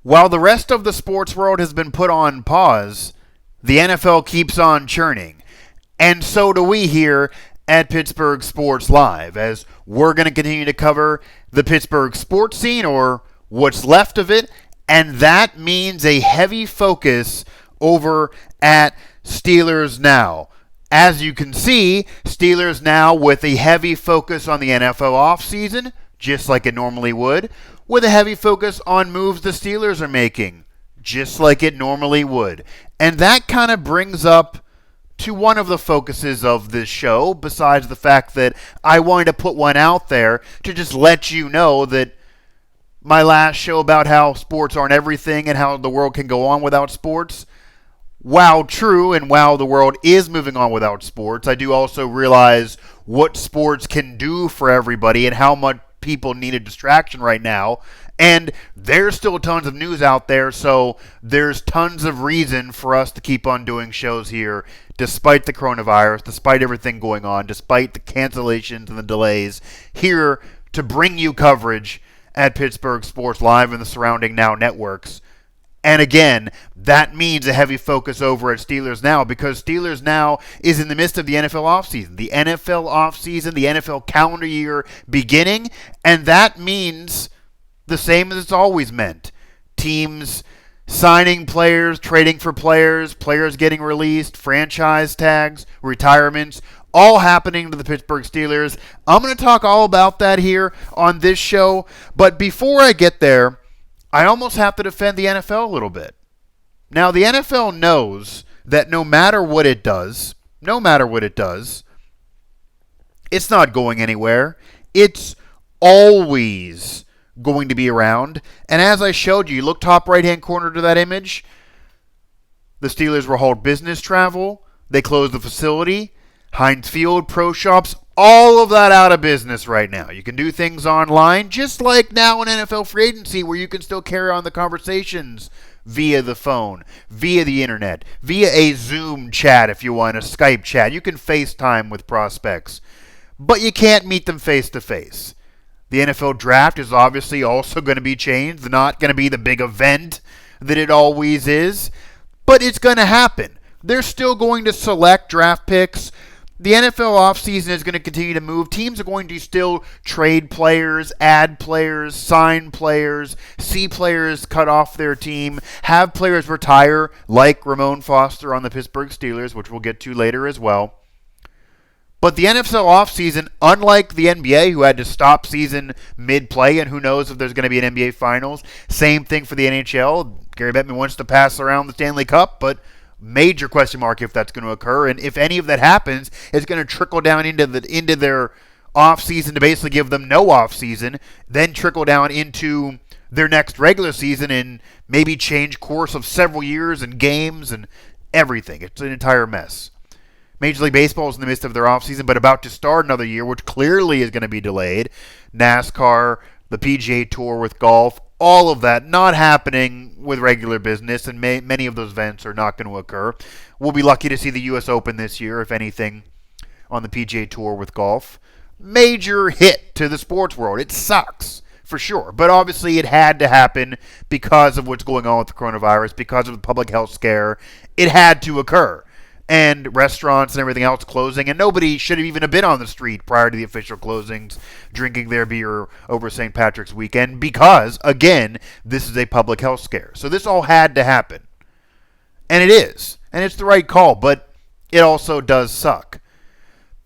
While the rest of the sports world has been put on pause, the NFL keeps on churning. And so do we here at Pittsburgh Sports Live, as we're going to continue to cover the Pittsburgh sports scene, or what's left of it, and that means a heavy focus over at Steelers Now. As you can see, Steelers Now with a heavy focus on the NFL offseason, just like it normally would, with a heavy focus on moves the Steelers are making, just like it normally would. And that kind of brings up to one of the focuses of this show, besides the fact that I wanted to put one out there to just let you know that my last show about how sports aren't everything and how the world can go on without sports, while true and while the world is moving on without sports, I do also realize what sports can do for everybody and how much people need a distraction right now. And there's still tons of news out there, so there's tons of reason for us to keep on doing shows here, despite the coronavirus, despite everything going on, despite the cancellations and the delays, here to bring you coverage at Pittsburgh Sports Live and the surrounding Now networks. And again, that means a heavy focus over at Steelers Now, because Steelers Now is in the midst of the NFL offseason. The NFL offseason, the NFL calendar year beginning, and that means the same as it's always meant. Teams signing players, trading for players, players getting released, franchise tags, retirements, all happening to the Pittsburgh Steelers. I'm going to talk all about that here on this show, but before I get there, I almost have to defend the NFL a little bit. Now, the NFL knows that no matter what it does, it's not going anywhere. It's always going to be around. And as I showed you, look top right-hand corner to that image. The Steelers were hauled business travel. They closed the facility. Heinz Field, pro shops, all of that out of business right now. You can do things online, just like now in NFL free agency, where you can still carry on the conversations via the phone, via the internet, via a Zoom chat if you want, a Skype chat. You can FaceTime with prospects, but you can't meet them face to face. The NFL draft is obviously also going to be changed. Not going to be the big event that it always is, but it's going to happen. They're still going to select draft picks. The NFL offseason is going to continue to move. Teams are going to still trade players, add players, sign players, see players cut off their team, have players retire, like Ramon Foster on the Pittsburgh Steelers, which we'll get to later as well. But the NFL offseason, unlike the NBA, who had to stop season mid-play, and who knows if there's going to be an NBA Finals, same thing for the NHL. Gary Bettman wants to pass around the Stanley Cup, but major question mark if that's going to occur. And if any of that happens, it's going to trickle down into their offseason to basically give them no offseason, then trickle down into their next regular season and maybe change course of several years and games and everything. It's an entire mess. Major League Baseball is in the midst of their offseason, but about to start another year, which clearly is going to be delayed. NASCAR, the PGA Tour with golf, all of that not happening with regular business, and many of those events are not going to occur. We'll be lucky to see the U.S. Open this year, if anything, on the PGA Tour with golf. Major hit to the sports world. It sucks, for sure. But obviously it had to happen because of what's going on with the coronavirus, because of the public health scare. It had to occur. And restaurants and everything else closing, and nobody should have even been on the street prior to the official closings drinking their beer over St. Patrick's weekend because, again, this is a public health scare. So this all had to happen. And it is. And it's the right call, but it also does suck.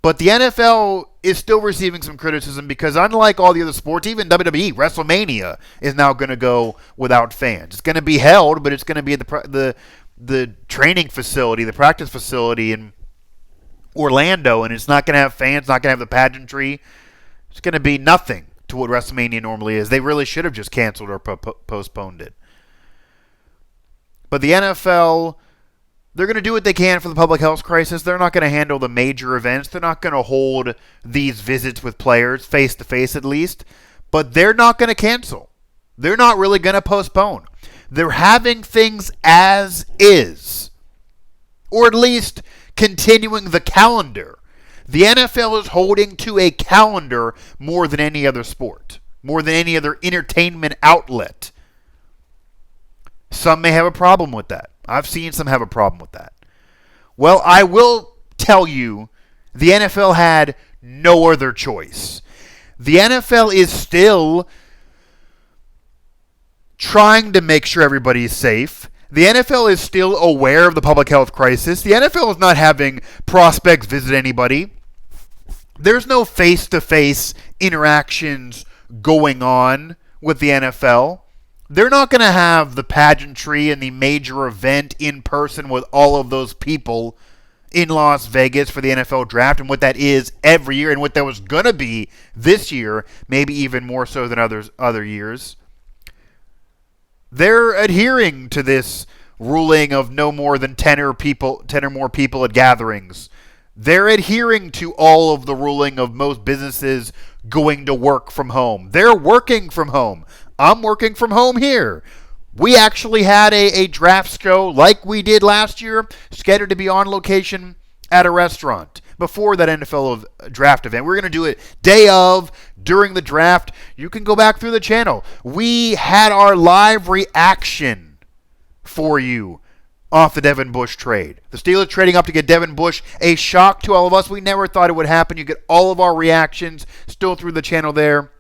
But the NFL is still receiving some criticism because unlike all the other sports, even WWE, WrestleMania is now going to go without fans. It's going to be held, but it's going to be at the training facility, the practice facility in Orlando, and it's not going to have fans, not going to have the pageantry. It's going to be nothing to what WrestleMania normally is. They really should have just canceled or postponed it. But the NFL, they're going to do what they can for the public health crisis. They're not going to handle the major events. They're not going to hold these visits with players, face-to-face at least. But they're not going to cancel. They're not really going to postpone. They're having things as is, or at least continuing the calendar. The NFL is holding to a calendar more than any other sport, more than any other entertainment outlet. Some may have a problem with that. I've seen some have a problem with that. Well, I will tell you, the NFL had no other choice. The NFL is still trying to make sure everybody is safe. The NFL is still aware of the public health crisis. The NFL is not having prospects visit anybody. There's no face-to-face interactions going on with the NFL. They're not going to have the pageantry and the major event in person with all of those people in Las Vegas for the NFL draft, and what that is every year, and what that was going to be this year, maybe even more so than other years. They're adhering to this ruling of no more than 10 or more people at gatherings. They're adhering to all of the ruling of most businesses going to work from home. They're working from home. I'm working from home here. We actually had a draft show like we did last year, scheduled to be on location at a restaurant before that NFL draft event. We're going to do it day of, during the draft. You can go back through the channel. We had our live reaction for you off the Devin Bush trade. The Steelers trading up to get Devin Bush, a shock to all of us. We never thought it would happen. You get all of our reactions still through the channel there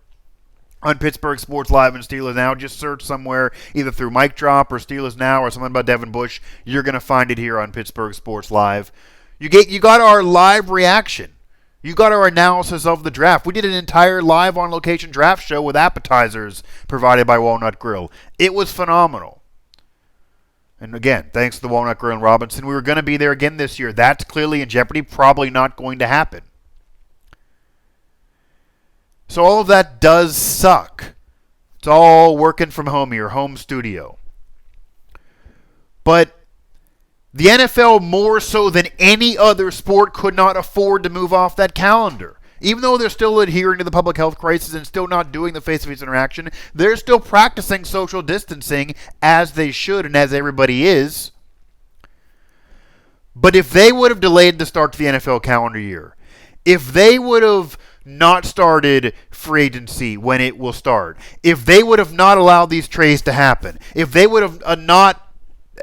on Pittsburgh Sports Live and Steelers Now. Just search somewhere, either through Mic Drop or Steelers Now or something about Devin Bush. You're going to find it here on Pittsburgh Sports Live. You got our live reaction. You got our analysis of the draft. We did an entire live on location draft show with appetizers provided by Walnut Grill. It was phenomenal. And again, thanks to the Walnut Grill and Robinson. We were going to be there again this year. That's clearly in jeopardy. Probably not going to happen. So all of that does suck. It's all working from home here, home studio. But the NFL, more so than any other sport, could not afford to move off that calendar. Even though they're still adhering to the public health crisis and still not doing the face-to-face interaction, they're still practicing social distancing as they should and as everybody is. But if they would have delayed the start to the NFL calendar year, if they would have not started free agency when it will start, if they would have not allowed these trades to happen, if they would have not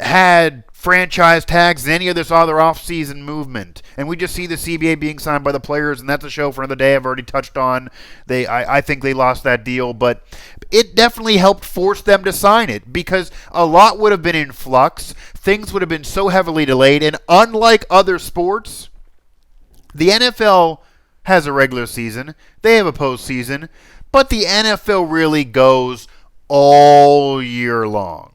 had franchise tags and any of this other off-season movement, and we just see the CBA being signed by the players, and that's a show for another day. I've already touched on. I think they lost that deal, but it definitely helped force them to sign it because a lot would have been in flux. Things would have been so heavily delayed, and unlike other sports, the NFL has a regular season. They have a postseason, but the NFL really goes all year long.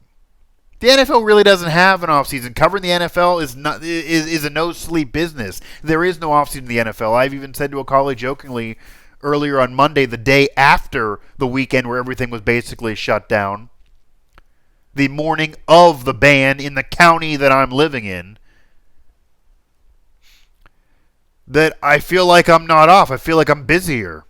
The NFL really doesn't have an offseason. Covering the NFL is a no-sleep business. There is no offseason in the NFL. I've even said to a colleague jokingly earlier on Monday, the day after the weekend where everything was basically shut down, the morning of the ban in the county that I'm living in, that I feel like I'm not off. I feel like I'm busier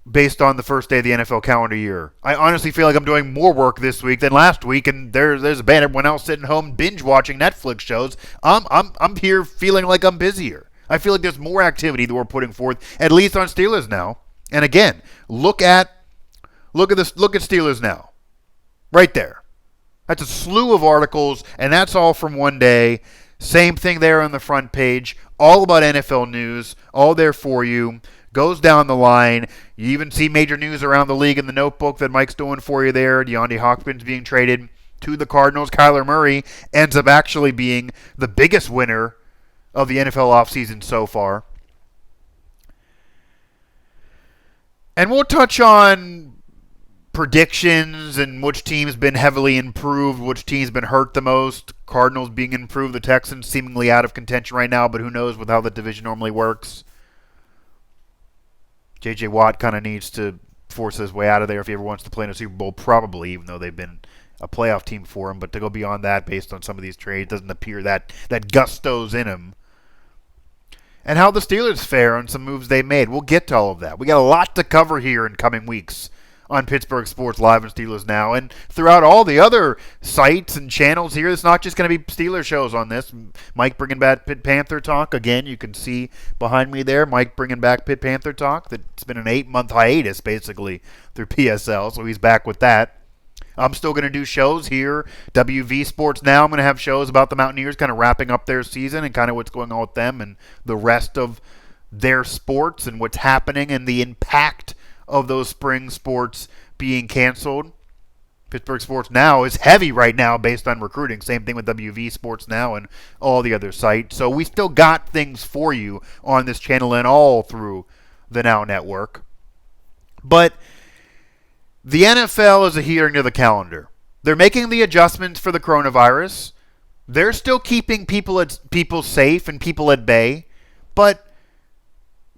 based on the first day of the NFL calendar year. I honestly feel like I'm doing more work this week than last week, and there's a band, everyone else sitting home binge watching Netflix shows. I'm here feeling like I'm busier. I feel like there's more activity that we're putting forth, at least on Steelers Now. And again, look at Steelers Now. Right there. That's a slew of articles, and that's all from one day. Same thing there on the front page. All about NFL news, all there for you. Goes down the line. You even see major news around the league in the notebook that Mike's doing for you there. DeAndre Hopkins being traded to the Cardinals. Kyler Murray ends up actually being the biggest winner of the NFL offseason so far. And we'll touch on predictions and which team's been heavily improved, which team's been hurt the most. Cardinals being improved, the Texans seemingly out of contention right now, but who knows with how the division normally works. J.J. Watt kind of needs to force his way out of there if he ever wants to play in a Super Bowl, probably, even though they've been a playoff team for him. But to go beyond that, based on some of these trades, doesn't appear that gusto's in him. And how the Steelers fare on some moves they made. We'll get to all of that. We got a lot to cover here in coming weeks on Pittsburgh Sports Live and Steelers Now. And throughout all the other sites and channels here, it's not just going to be Steelers shows on this. Mike bringing back Pitt Panther Talk. Again, you can see behind me there, Mike bringing back Pitt Panther Talk. That's been an 8-month hiatus, basically, through PSL, so he's back with that. I'm still going to do shows here. WV Sports Now, I'm going to have shows about the Mountaineers kind of wrapping up their season and kind of what's going on with them and the rest of their sports and what's happening and the impact of those spring sports being canceled. Pittsburgh Sports Now is heavy right now based on recruiting. Same thing with WV Sports Now and all the other sites. So we still got things for you on this channel and all through the Now Network. But the NFL is adhering to the calendar. They're making the adjustments for the coronavirus. They're still keeping people safe and people at bay. But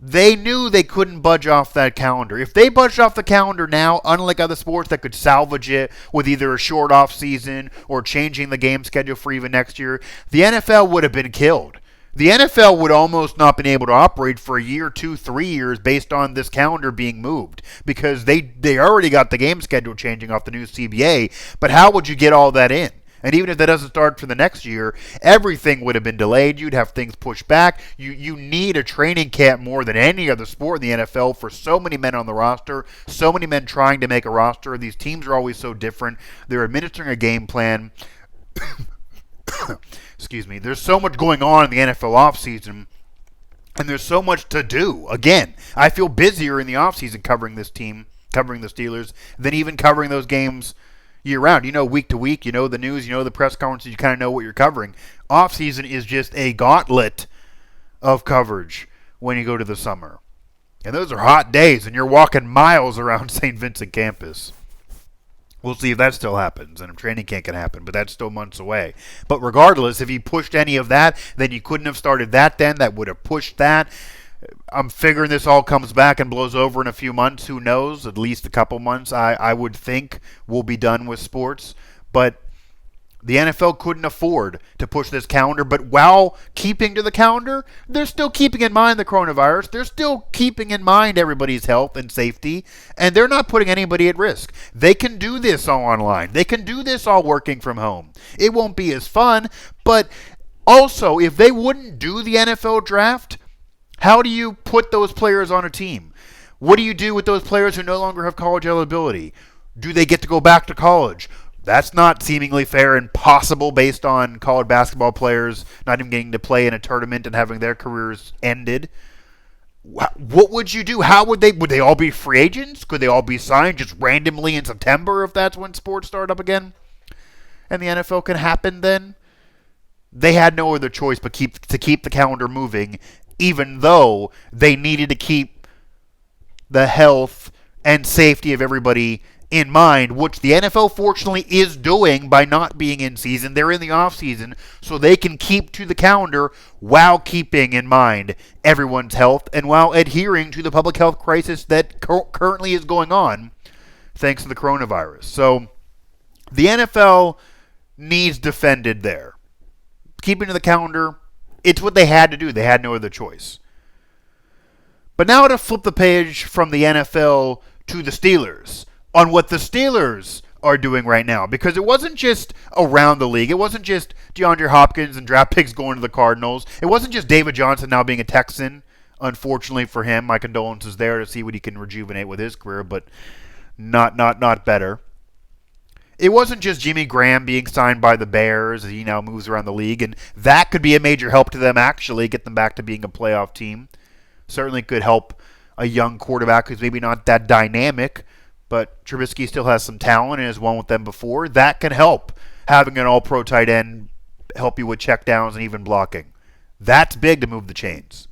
they knew they couldn't budge off that calendar. If they budged off the calendar now, unlike other sports that could salvage it with either a short off season or changing the game schedule for even next year, the NFL would have been killed. The NFL would almost not been able to operate for a year, 2, 3 years based on this calendar being moved because they already got the game schedule changing off the new CBA. But how would you get all that in? And even if that doesn't start for the next year, everything would have been delayed. You'd have things pushed back. You need a training camp more than any other sport in the NFL for so many men on the roster, so many men trying to make a roster. These teams are always so different. They're administering a game plan. Excuse me. There's so much going on in the NFL offseason, and there's so much to do. Again, I feel busier in the offseason covering this team, covering the Steelers, than even covering those games year-round. You know, week to week, you know the news, you know the press conferences, you kind of know what you're covering. Off-season is just a gauntlet of coverage when you go to the summer. And those are hot days, and you're walking miles around St. Vincent campus. We'll see if that still happens, and if training camp can happen, but that's still months away. But regardless, if you pushed any of that, then you couldn't have started that then. That would have pushed that. I'm figuring this all comes back and blows over in a few months. Who knows? At least a couple months, I would think, we'll be done with sports. But the NFL couldn't afford to push this calendar. But while keeping to the calendar, they're still keeping in mind the coronavirus. They're still keeping in mind everybody's health and safety. And they're not putting anybody at risk. They can do this all online. They can do this all working from home. It won't be as fun. But also, if they wouldn't do the NFL draft, how do you put those players on a team? What do you do with those players who no longer have college eligibility? Do they get to go back to college? That's not seemingly fair and possible based on college basketball players not even getting to play in a tournament and having their careers ended. What would you do? How would they all be free agents? Could they all be signed just randomly in September if that's when sports start up again? And the NFL can happen then? They had no other choice but keep the calendar moving, even though they needed to keep the health and safety of everybody in mind, which the NFL fortunately is doing by not being in season. They're in the off season, so they can keep to the calendar while keeping in mind everyone's health and while adhering to the public health crisis that currently is going on thanks to the coronavirus. So the NFL needs defended there. Keeping to the calendar, it's what they had to do. They had no other choice. But now to flip the page from the NFL to the Steelers on what the Steelers are doing right now. Because it wasn't just around the league. It wasn't just DeAndre Hopkins and draft picks going to the Cardinals. It wasn't just David Johnson now being a Texan. Unfortunately for him, my condolences there to see what he can rejuvenate with his career, but not better. It wasn't just Jimmy Graham being signed by the Bears as he now moves around the league, and that could be a major help to them actually, get them back to being a playoff team. Certainly could help a young quarterback who's maybe not that dynamic, but Trubisky still has some talent and has won with them before. That can help, having an all-pro tight end help you with checkdowns and even blocking. That's big to move the chains.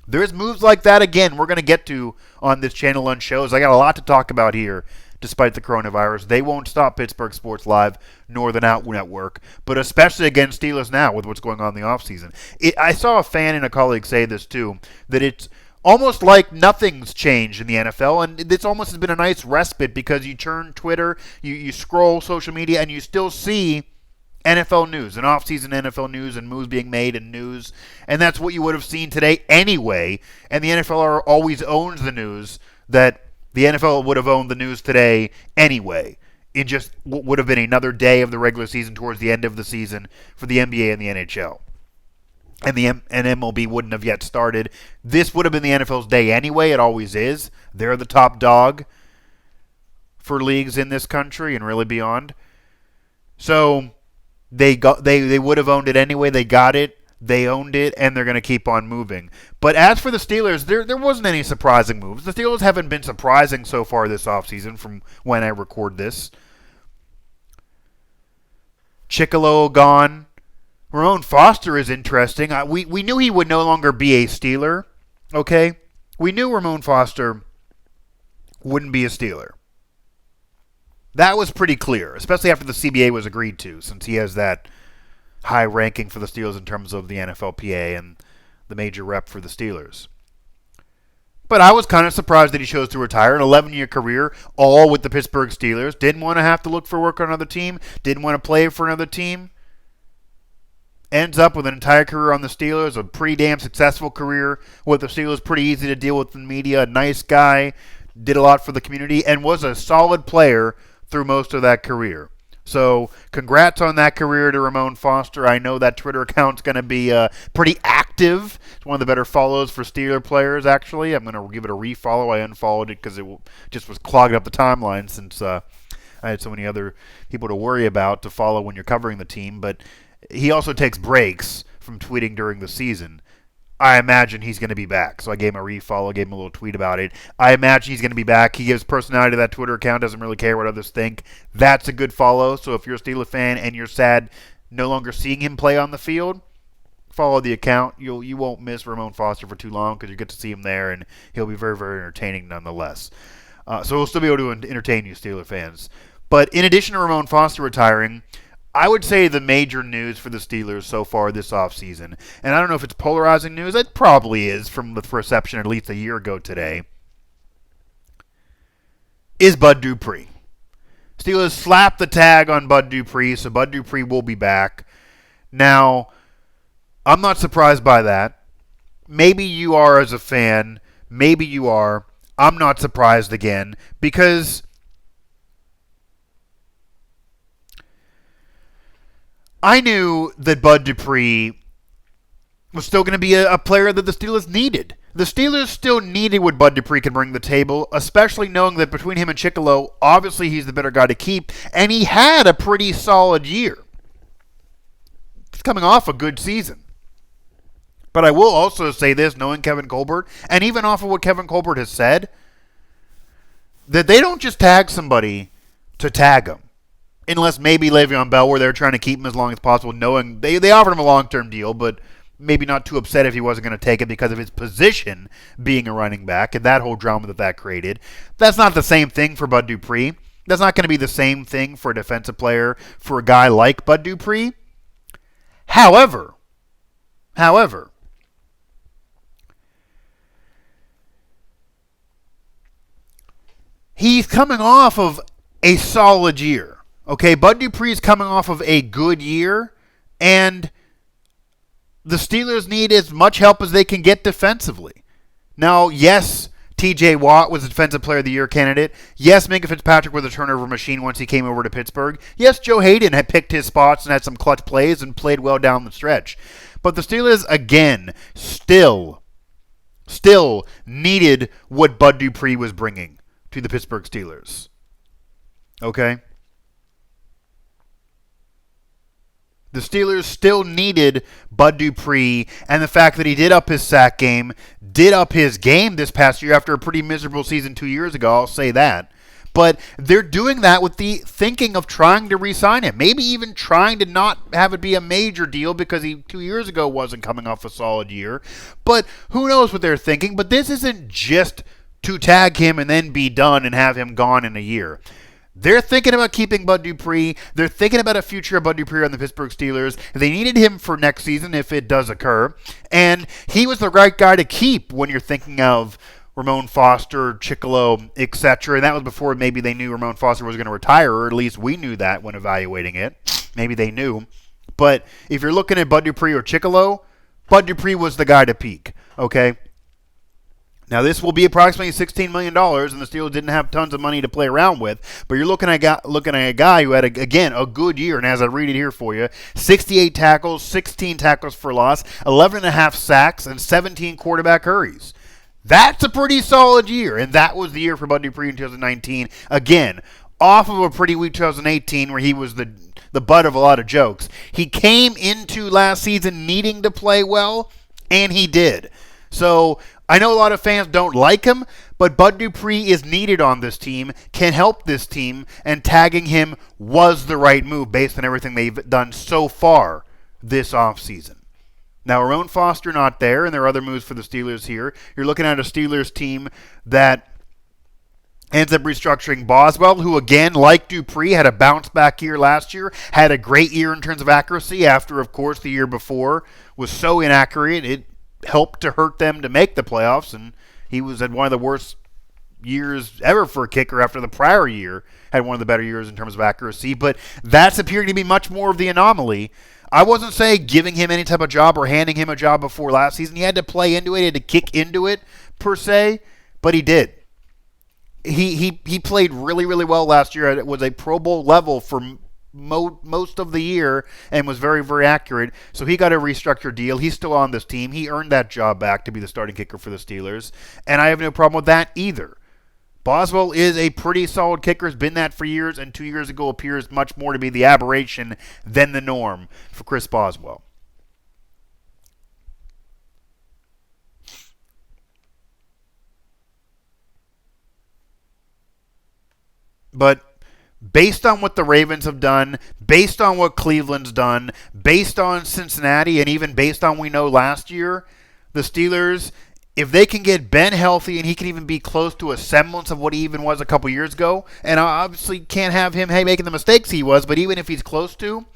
There's moves like that, again, we're going to get to on this channel on shows. I got a lot to talk about here. Despite the coronavirus, they won't stop Pittsburgh Sports Live nor the Now Network, but especially against Steelers now with what's going on in the offseason. I saw a fan and a colleague say this too, that it's almost like nothing's changed in the NFL, and this almost has been a nice respite because you turn Twitter, you scroll social media, and you still see NFL news and offseason NFL news and moves being made and news, and that's what you would have seen today anyway, and the NFL always owns the news that the NFL would have owned the news today anyway. It just would have been another day of the regular season towards the end of the season for the NBA and the NHL. And the MLB wouldn't have yet started. This would have been the NFL's day anyway. It always is. They're the top dog. for leagues in this country and really beyond. So they would have owned it anyway. They got it. They owned it, and they're going to keep on moving. But as for the Steelers, there wasn't any surprising moves. The Steelers haven't been surprising so far this offseason from when I record this. Chicolo gone. Ramon Foster is interesting. We knew he would no longer be a Steeler, okay? We knew Ramon Foster wouldn't be a Steeler. That was pretty clear, especially after the CBA was agreed to, since he has that high ranking for the Steelers in terms of the NFLPA and the major rep for the Steelers. But I was kind of surprised that he chose to retire. An 11-year career, all with the Pittsburgh Steelers. Didn't want to have to look for work on another team. Didn't want to play for another team. Ends up with an entire career on the Steelers. A pretty damn successful career with the Steelers. Pretty easy to deal with in the media. A nice guy. Did a lot for the community. And was a solid player through most of that career. So, congrats on that career to Ramon Foster. I know that Twitter account's going to be pretty active. It's one of the better follows for Steeler players, actually. I'm going to give it a refollow. I unfollowed it because it just was clogging up the timeline since I had so many other people to worry about to follow when you're covering the team. But he also takes breaks from tweeting during the season. I imagine he's going to be back. So I gave him a refollow, gave him a little tweet about it. I imagine he's going to be back. He gives personality to that Twitter account, doesn't really care what others think. That's a good follow. So if you're a Steelers fan and you're sad no longer seeing him play on the field, follow the account. You won't miss Ramon Foster for too long because you get to see him there, and he'll be very, very entertaining nonetheless. So we'll still be able to entertain you, Steelers fans. But in addition to Ramon Foster retiring, I would say the major news for the Steelers so far this offseason, and I don't know if it's polarizing news, it probably is from the perception at least a year ago today, is Bud Dupree. Steelers slapped the tag on Bud Dupree, so Bud Dupree will be back. Now, I'm not surprised by that. Maybe you are as a fan. Maybe you are. I'm not surprised again because I knew that Bud Dupree was still going to be a player that the Steelers needed. The Steelers still needed what Bud Dupree can bring to the table, especially knowing that between him and Chicolo, obviously he's the better guy to keep, and he had a pretty solid year. He's coming off a good season. But I will also say this, knowing Kevin Colbert, and even off of what Kevin Colbert has said, that they don't just tag somebody to tag him. Unless maybe Le'Veon Bell, where they're trying to keep him as long as possible, knowing they offered him a long-term deal, but maybe not too upset if he wasn't going to take it because of his position being a running back and that whole drama that created. That's not the same thing for Bud Dupree. That's not going to be the same thing for a defensive player for a guy like Bud Dupree. However, he's coming off of a solid year. Okay, Bud Dupree is coming off of a good year, and the Steelers need as much help as they can get defensively. Now, yes, T.J. Watt was a Defensive Player of the Year candidate. Yes, Minka Fitzpatrick was a turnover machine once he came over to Pittsburgh. Yes, Joe Hayden had picked his spots and had some clutch plays and played well down the stretch. But the Steelers, again, still needed what Bud Dupree was bringing to the Pittsburgh Steelers. Okay? The Steelers still needed Bud Dupree, and the fact that he did up his sack game, did up his game this past year after a pretty miserable season 2 years ago, I'll say that. But they're doing that with the thinking of trying to re-sign him. Maybe even trying to not have it be a major deal because he 2 years ago wasn't coming off a solid year. But who knows what they're thinking. But this isn't just to tag him and then be done and have him gone in a year. They're thinking about keeping Bud Dupree. They're thinking about a future of Bud Dupree on the Pittsburgh Steelers. They needed him for next season if it does occur. And he was the right guy to keep when you're thinking of Ramon Foster, Chicolo, etc. And that was before maybe they knew Ramon Foster was going to retire, or at least we knew that when evaluating it. Maybe they knew. But if you're looking at Bud Dupree or Chicolo, Bud Dupree was the guy to peak. Okay? Now, this will be approximately $16 million, and the Steelers didn't have tons of money to play around with. But you're looking at a guy who had, a good year. And as I read it here for you, 68 tackles, 16 tackles for loss, 11.5 sacks, and 17 quarterback hurries. That's a pretty solid year, and that was the year for Bud Dupree in 2019. Again, off of a pretty weak 2018 where he was the butt of a lot of jokes. He came into last season needing to play well, and he did. So I know a lot of fans don't like him, but Bud Dupree is needed on this team, can help this team, and tagging him was the right move based on everything they've done so far this offseason. Now, Ramon Foster not there, and there are other moves for the Steelers here. You're looking at a Steelers team that ends up restructuring Boswell, who, again, like Dupree, had a bounce-back year last year, had a great year in terms of accuracy after, of course, the year before was so inaccurate it helped to hurt them to make the playoffs, and he was at one of the worst years ever for a kicker after the prior year had one of the better years in terms of accuracy, but that's appearing to be much more of the anomaly. I wasn't saying giving him any type of job or handing him a job before last season. He had to play into it. He had to kick into it, per se, but he did. He played really, really well last year. It was a Pro Bowl level for most of the year and was very, very accurate. So he got a restructured deal. He's still on this team. He earned that job back to be the starting kicker for the Steelers, and I have no problem with that either. Boswell is a pretty solid kicker, has been that for years, and 2 years ago appears much more to be the aberration than the norm for Chris Boswell. But based on what the Ravens have done, based on what Cleveland's done, based on Cincinnati, and even based on we know last year, the Steelers, if they can get Ben healthy and he can even be close to a semblance of what he even was a couple years ago, and I obviously can't have him making the mistakes he was, but even if he's close to,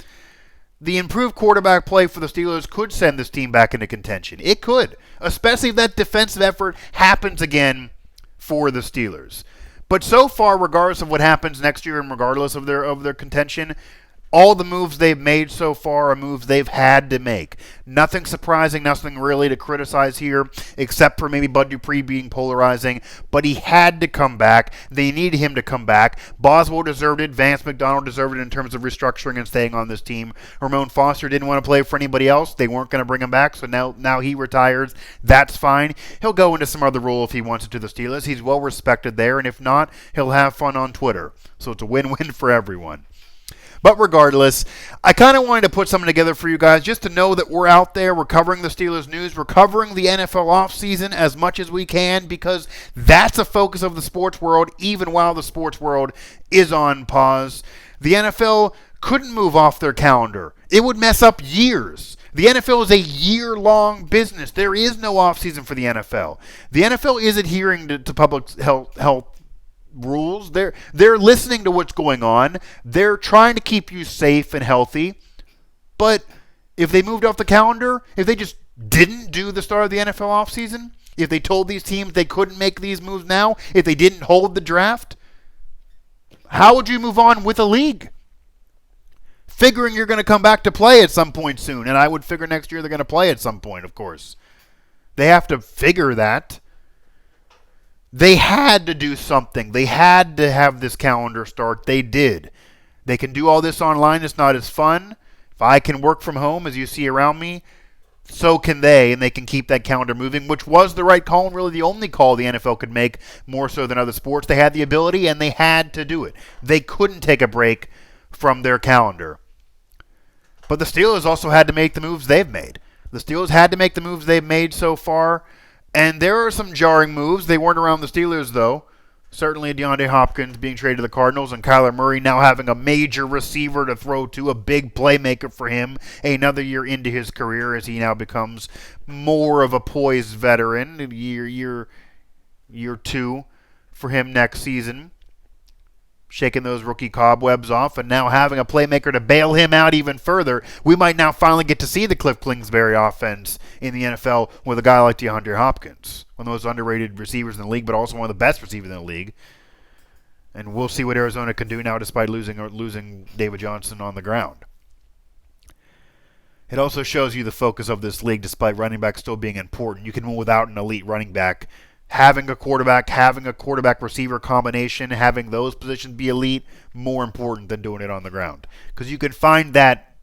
the improved quarterback play for the Steelers could send this team back into contention. It could, especially if that defensive effort happens again for the Steelers. But so far, regardless of what happens next year and regardless of their contention, all the moves they've made so far are moves they've had to make. Nothing surprising, nothing really to criticize here, except for maybe Bud Dupree being polarizing. But he had to come back. They needed him to come back. Boswell deserved it. Vance McDonald deserved it in terms of restructuring and staying on this team. Ramon Foster didn't want to play for anybody else. They weren't going to bring him back, so now he retires. That's fine. He'll go into some other role if he wants it to the Steelers. He's well respected there, and if not, he'll have fun on Twitter. So it's a win-win for everyone. But regardless, I kind of wanted to put something together for you guys just to know that we're out there. We're covering the Steelers news. We're covering the NFL offseason as much as we can because that's a focus of the sports world, even while the sports world is on pause. The NFL couldn't move off their calendar. It would mess up years. The NFL is a year-long business. There is no offseason for the NFL. The NFL is adhering to public health rules. They're listening to what's going on. They're trying to keep you safe and healthy. But if they moved off the calendar, if they just didn't do the start of the NFL offseason, if they told these teams they couldn't make these moves now, if they didn't hold the draft, how would you move on with a league? Figuring you're going to come back to play at some point soon, and I would figure next year they're going to play at some point, of course. They have to figure that. They had to do something. They had to have this calendar start. They did. They can do all this online. It's not as fun. If I can work from home, as you see around me, so can they, and they can keep that calendar moving, which was the right call and really the only call the NFL could make more so than other sports. They had the ability, and they had to do it. They couldn't take a break from their calendar. But the Steelers also had to make the moves they've made. The Steelers had to make the moves they've made so far. And there are some jarring moves. They weren't around the Steelers, though. Certainly DeAndre Hopkins being traded to the Cardinals and Kyler Murray now having a major receiver to throw to, a big playmaker for him another year into his career as he now becomes more of a poised veteran. Year two for him next season. Shaking those rookie cobwebs off and now having a playmaker to bail him out even further. We might now finally get to see the Cliff Kingsbury offense in the NFL with a guy like DeAndre Hopkins, one of those underrated receivers in the league, but also one of the best receivers in the league. And we'll see what Arizona can do now despite losing David Johnson on the ground. It also shows you the focus of this league despite running back still being important. You can win without an elite running back. Having a quarterback receiver combination, having those positions be elite, more important than doing it on the ground. Because you can find that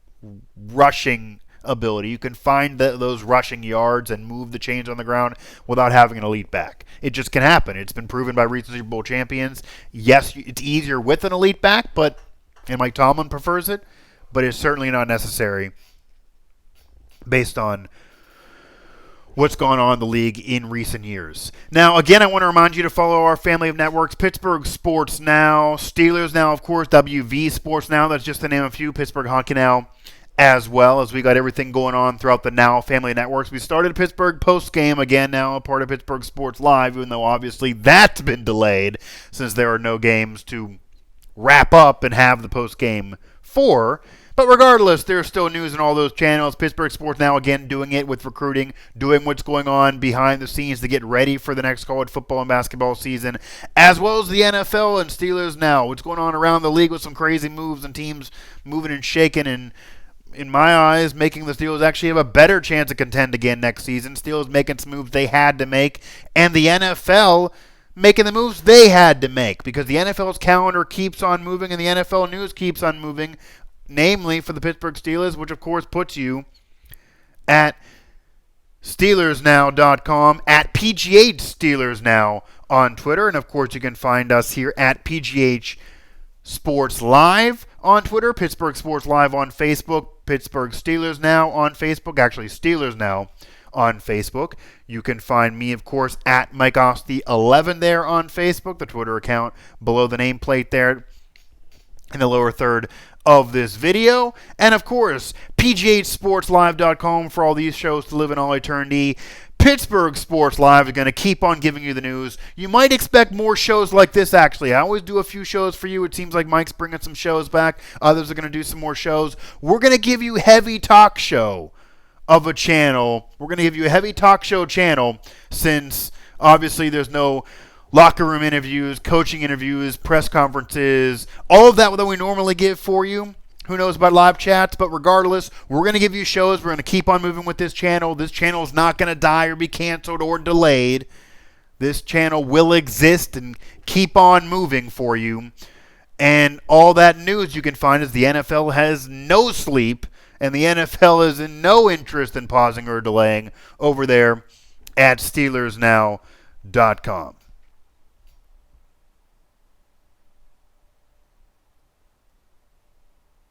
rushing ability. You can find those rushing yards and move the chains on the ground without having an elite back. It just can happen. It's been proven by recent Super Bowl champions. Yes, it's easier with an elite back, and Mike Tomlin prefers it, but it's certainly not necessary based on what's gone on in the league in recent years. Now, again, I want to remind you to follow our family of networks, Pittsburgh Sports Now, Steelers Now, of course, WV Sports Now, that's just to name a few, Pittsburgh Hockey Now as well, as we got everything going on throughout the Now family of networks. We started Pittsburgh post-game, again, now a part of Pittsburgh Sports Live, even though obviously that's been delayed since there are no games to wrap up and have the post-game for. But regardless, there's still news in all those channels. Pittsburgh Sports Now, again, doing it with recruiting, doing what's going on behind the scenes to get ready for the next college football and basketball season, as well as the NFL and Steelers Now. What's going on around the league with some crazy moves and teams moving and shaking, and in my eyes, making the Steelers actually have a better chance to contend again next season. Steelers making some moves they had to make, and the NFL making the moves they had to make, because the NFL's calendar keeps on moving and the NFL news keeps on moving, namely for the Pittsburgh Steelers, which of course puts you at SteelersNow.com, at PGH Steelers Now on Twitter, and of course you can find us here at PGH Sports Live on Twitter, Pittsburgh Sports Live on Facebook, Pittsburgh Steelers Now on Facebook, actually Steelers Now on Facebook. You can find me, of course, at Mike Asti 11 there on Facebook, the Twitter account below the nameplate there in the lower third of this video. And of course, PGHSportsLive.com for all these shows to live in all eternity. Pittsburgh Sports Live is going to keep on giving you the news. You might expect more shows like this, actually. I always do a few shows for you. It seems like Mike's bringing some shows back. Others are going to do some more shows. We're going to give you heavy talk show of a channel. We're going to give you a heavy talk show channel, since obviously there's no locker room interviews, coaching interviews, press conferences, all of that we normally give for you. Who knows about live chats, but regardless, we're going to give you shows. We're going to keep on moving with this channel. This channel is not going to die or be canceled or delayed. This channel will exist and keep on moving for you. And all that news you can find is the NFL has no sleep, and the NFL is in no interest in pausing or delaying over there at SteelersNow.com.